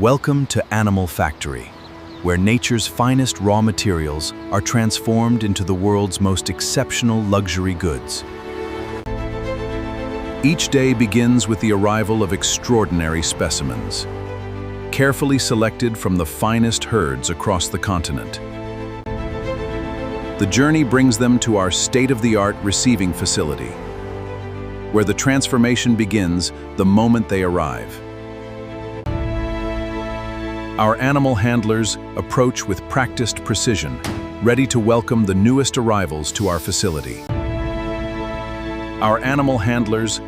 Welcome to Animal Factory, where nature's finest raw materials are transformed into the world's most exceptional luxury goods. Each day begins with the arrival of extraordinary specimens, carefully selected from the finest herds across the continent. The journey brings them to our state-of-the-art receiving facility, where the transformation begins the moment they arrive. Our animal handlers approach with practiced precision, ready to welcome the newest arrivals to our facility. Our animal handlers,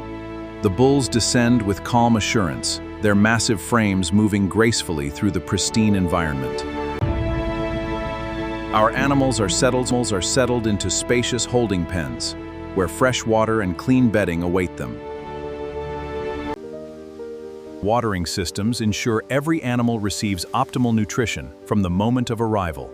the bulls, descend with calm assurance, their massive frames moving gracefully through the pristine environment. Our animals are settled into spacious holding pens, where fresh water and clean bedding await them. Watering systems ensure every animal receives optimal nutrition from the moment of arrival.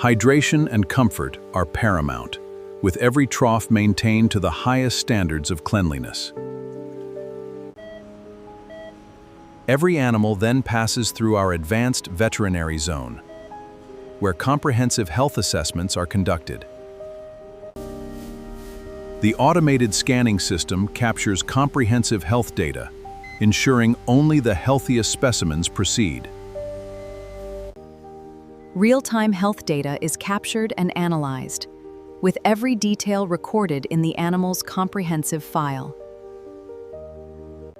Hydration and comfort are paramount, with every trough maintained to the highest standards of cleanliness. Every animal then passes through our advanced veterinary zone, where comprehensive health assessments are conducted. The automated scanning system captures comprehensive health data, ensuring only the healthiest specimens proceed. Real-time health data is captured and analyzed, with every detail recorded in the animal's comprehensive file.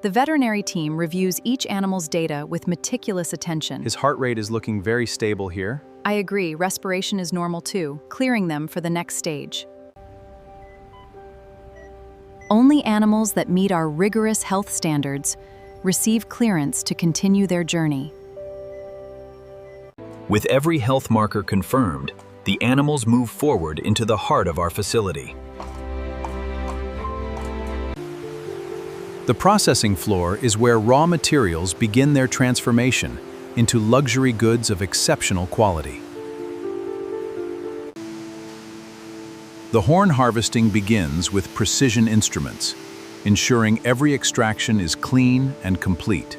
The veterinary team reviews each animal's data with meticulous attention. His heart rate is looking very stable here. I agree, respiration is normal too, clearing them for the next stage. Only animals that meet our rigorous health standards receive clearance to continue their journey. With every health marker confirmed, the animals move forward into the heart of our facility. The processing floor is where raw materials begin their transformation into luxury goods of exceptional quality. The horn harvesting begins with precision instruments, ensuring every extraction is clean and complete.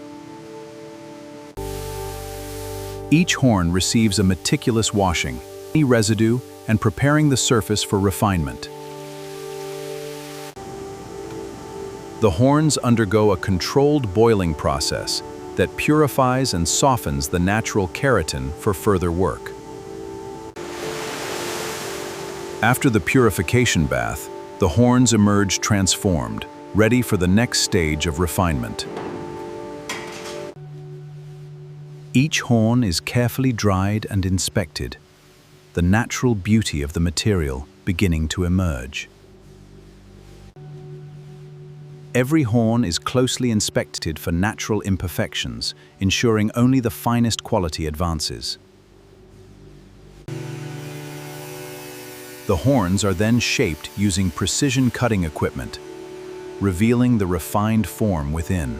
Each horn receives a meticulous washing, any residue, and preparing the surface for refinement. The horns undergo a controlled boiling process that purifies and softens the natural keratin for further work. After the purification bath, the horns emerge transformed, ready for the next stage of refinement. Each horn is carefully dried and inspected, the natural beauty of the material beginning to emerge. Every horn is closely inspected for natural imperfections, ensuring only the finest quality advances. The horns are then shaped using precision cutting equipment, revealing the refined form within.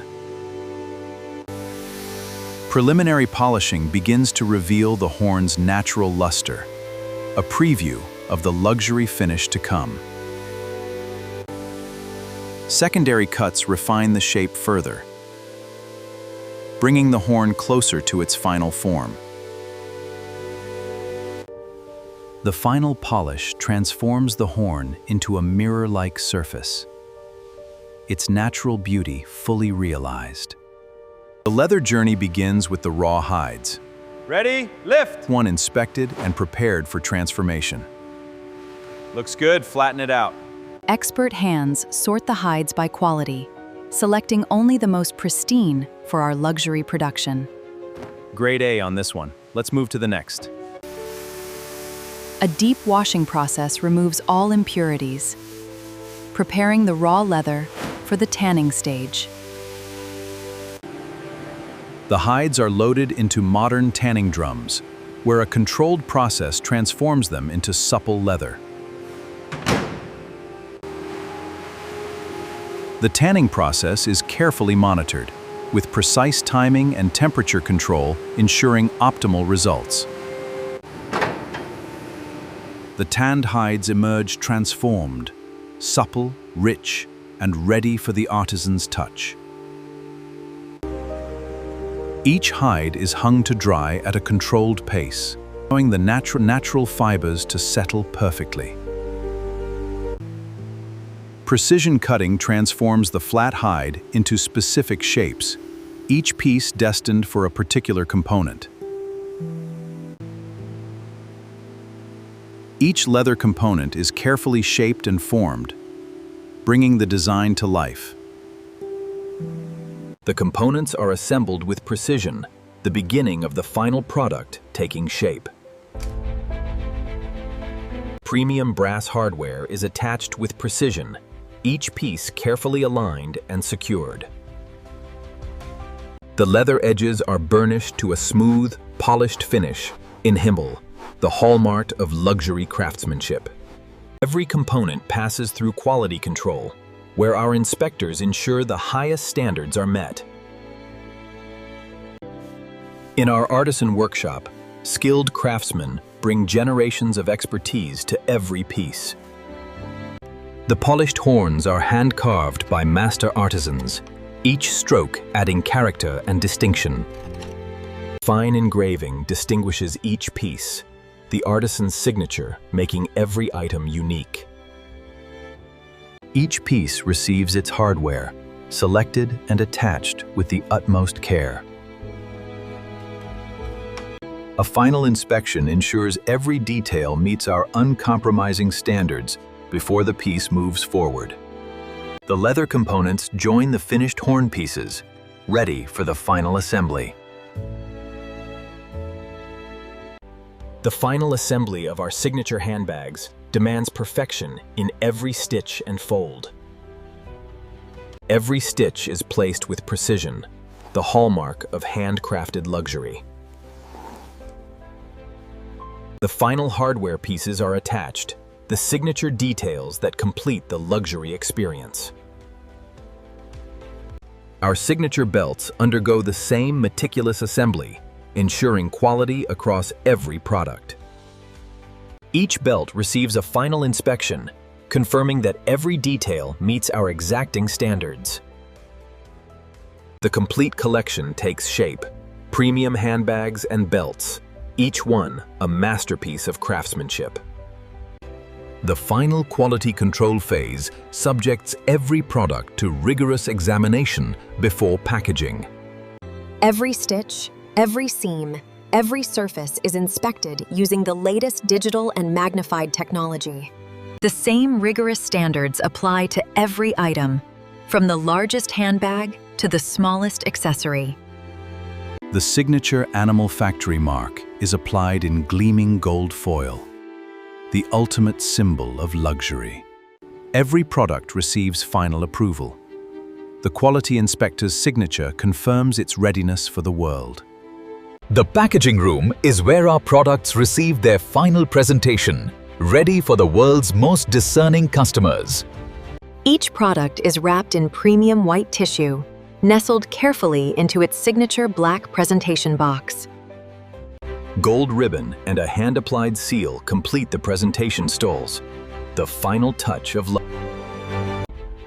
Preliminary polishing begins to reveal the horn's natural luster, a preview of the luxury finish to come. Secondary cuts refine the shape further, bringing the horn closer to its final form. The final polish transforms the horn into a mirror-like surface, its natural beauty fully realized. The leather journey begins with the raw hides. Ready, lift! One inspected and prepared for transformation. Looks good, flatten it out. Expert hands sort the hides by quality, selecting only the most pristine for our luxury production. Grade A on this one. Let's move to the next. A deep washing process removes all impurities, preparing the raw leather for the tanning stage. The hides are loaded into modern tanning drums, where a controlled process transforms them into supple leather. The tanning process is carefully monitored, with precise timing and temperature control ensuring optimal results. The tanned hides emerge transformed, supple, rich, and ready for the artisan's touch. Each hide is hung to dry at a controlled pace, allowing the natural fibers to settle perfectly. Precision cutting transforms the flat hide into specific shapes, each piece destined for a particular component. Each leather component is carefully shaped and formed, bringing the design to life. The components are assembled with precision, the beginning of the final product taking shape. Premium brass hardware is attached with precision, each piece carefully aligned and secured. The leather edges are burnished to a smooth, polished finish in Himmel, the hallmark of luxury craftsmanship. Every component passes through quality control, where our inspectors ensure the highest standards are met. In our Artisan workshop, skilled craftsmen bring generations of expertise to every piece. The polished horns are hand-carved by master artisans, each stroke adding character and distinction. Fine engraving distinguishes each piece, the artisan's signature making every item unique. Each piece receives its hardware, selected and attached with the utmost care. A final inspection ensures every detail meets our uncompromising standards before the piece moves forward. The leather components join the finished horn pieces, ready for the final assembly. The final assembly of our signature handbags demands perfection in every stitch and fold. Every stitch is placed with precision, the hallmark of handcrafted luxury. The final hardware pieces are attached, the signature details that complete the luxury experience. Our signature belts undergo the same meticulous assembly, ensuring quality across every product. Each belt receives a final inspection, confirming that every detail meets our exacting standards. The complete collection takes shape, premium handbags and belts, each one a masterpiece of craftsmanship. The final quality control phase subjects every product to rigorous examination before packaging. Every stitch, every seam, every surface is inspected using the latest digital and magnified technology. The same rigorous standards apply to every item, from the largest handbag to the smallest accessory. The signature animal factory mark is applied in gleaming gold foil, the ultimate symbol of luxury. Every product receives final approval. The quality inspector's signature confirms its readiness for the world. The packaging room is where our products receive their final presentation, ready for the world's most discerning customers. Each product is wrapped in premium white tissue, nestled carefully into its signature black presentation box. Gold ribbon and a hand-applied seal complete the presentation stoles, the final touch of luxury.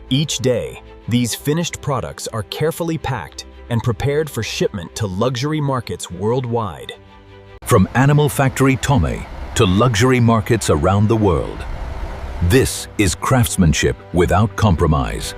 Each day, these finished products are carefully packed and prepared for shipment to luxury markets worldwide. From animal factory Tome to luxury markets around the world, this is craftsmanship without compromise.